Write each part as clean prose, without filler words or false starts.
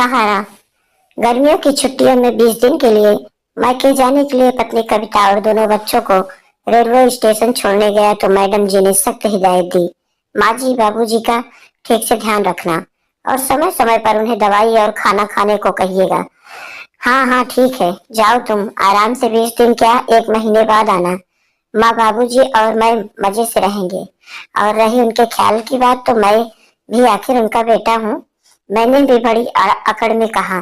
सहारा। गर्मियों की छुट्टियों में 20 दिन के लिए मायके जाने के लिए पत्नी कविता और दोनों बच्चों को रेलवे स्टेशन छोड़ने गया तो मैडम जी ने सख्त हिदायत दी, माँ जी बाबूजी का ठीक से ध्यान रखना और समय समय पर उन्हें दवाई और खाना खाने को कहिएगा। हाँ हाँ ठीक है, जाओ तुम आराम से 20 दिन क्या 1 महीने बाद आना। माँ बाबूजी और मैं मजे से रहेंगे। और रही उनके ख्याल की बात तो मैं भी आखिर उनका बेटा हूँ। मैंने भी बड़ी अकड़ में कहा।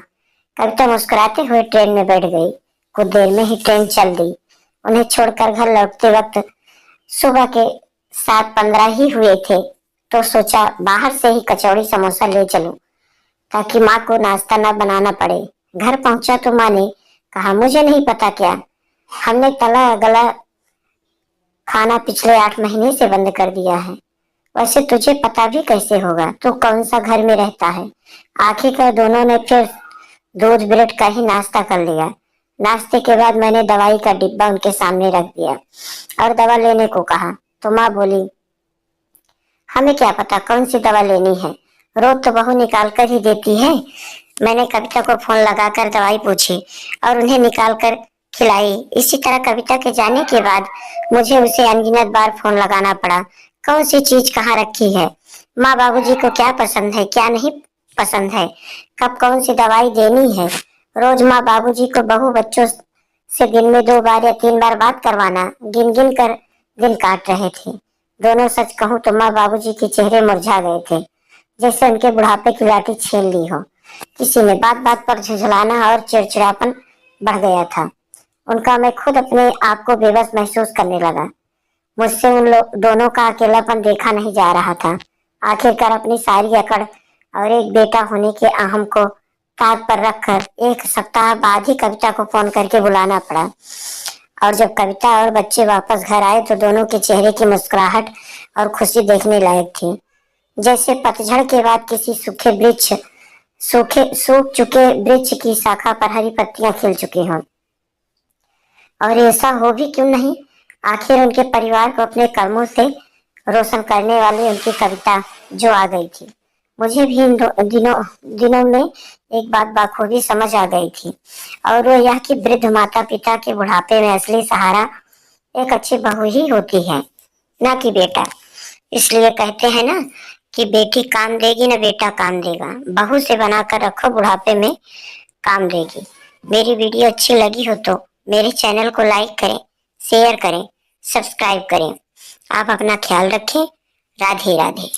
कविता मुस्कुराते हुए ट्रेन में बैठ गई। कुछ देर में ही ट्रेन चल दी। उन्हें छोड़कर घर लौटते वक्त सुबह के 7:15 ही हुए थे तो सोचा बाहर से ही कचौड़ी समोसा ले चलूं ताकि माँ को नाश्ता न बनाना पड़े। घर पहुंचा तो माँ ने कहा, मुझे नहीं पता क्या, हमने तला गला खाना पिछले 8 महीने से बंद कर दिया है। वैसे तुझे पता भी कैसे होगा, तू कौन सा घर में रहता है। आखिरकार दोनों ने फिर दूध ब्रेड का ही नाश्ता कर लिया। नाश्ते के बाद मैंने दवाई का डिब्बा उनके सामने रख दिया और दवा लेने को कहा तो माँ बोली, हमें क्या पता कौन सी दवा लेनी है, रोज तो बहू निकाल कर ही देती है। मैंने कविता को फोन लगाकर दवाई पूछी और उन्हें निकाल कर खिलाई। इसी तरह कविता के जाने के बाद मुझे उसे अनगिनत बार फोन लगाना पड़ा, कौन सी चीज कहाँ रखी है, माँ बाबूजी को क्या पसंद है क्या नहीं पसंद है, कब कौन सी दवाई देनी है। रोज माँ बाबूजी को बहू बच्चों से दिन में 2 बार या 3 बार बात करवाना गिन गिन कर दिन काट रहे थे। दोनों सच कहूँ तो माँ बाबूजी के चेहरे मुरझा गए थे, जैसे उनके बुढ़ापे की लाठी छीन ली हो। किसी ने बात बात पर झुझलाना और चिड़चिड़ापन बढ़ गया था उनका। मैं खुद अपने आप को बेबस महसूस करने लगा। मुझसे उन दोनों का अकेलापन देखा नहीं जा रहा था। आखिरकार अपनी सारी अकड़ और एक बेटा होने के अहम को ताक पर रखकर 1 सप्ताह बाद ही कविता को फोन करके बुलाना पड़ा। और जब कविता और बच्चे वापस घर आए तो दोनों के चेहरे की मुस्कुराहट और खुशी देखने लायक थी, जैसे पतझड़ के बाद किसी सूख चुके वृक्ष की शाखा पर हरी पत्तियां खिल चुकी हों। और ऐसा हो भी क्यों नहीं, आखिर उनके परिवार को अपने कर्मों से रोशन करने वाली उनकी कविता जो आ गई थी। मुझे भी इन दिनों में एक बात बखूबी समझ आ गई थी और वो यह कि वृद्ध माता पिता के बुढ़ापे में असली सहारा एक अच्छी बहू ही होती है, ना कि बेटा। इसलिए कहते हैं ना कि बेटी काम देगी ना बेटा काम देगा। बहू से बनाकर रखो, बुढ़ापे में काम देगी। मेरी वीडियो अच्छी लगी हो तो मेरे चैनल को लाइक करें, शेयर करें, सब्सक्राइब करें। आप अपना ख्याल रखें। राधे राधे।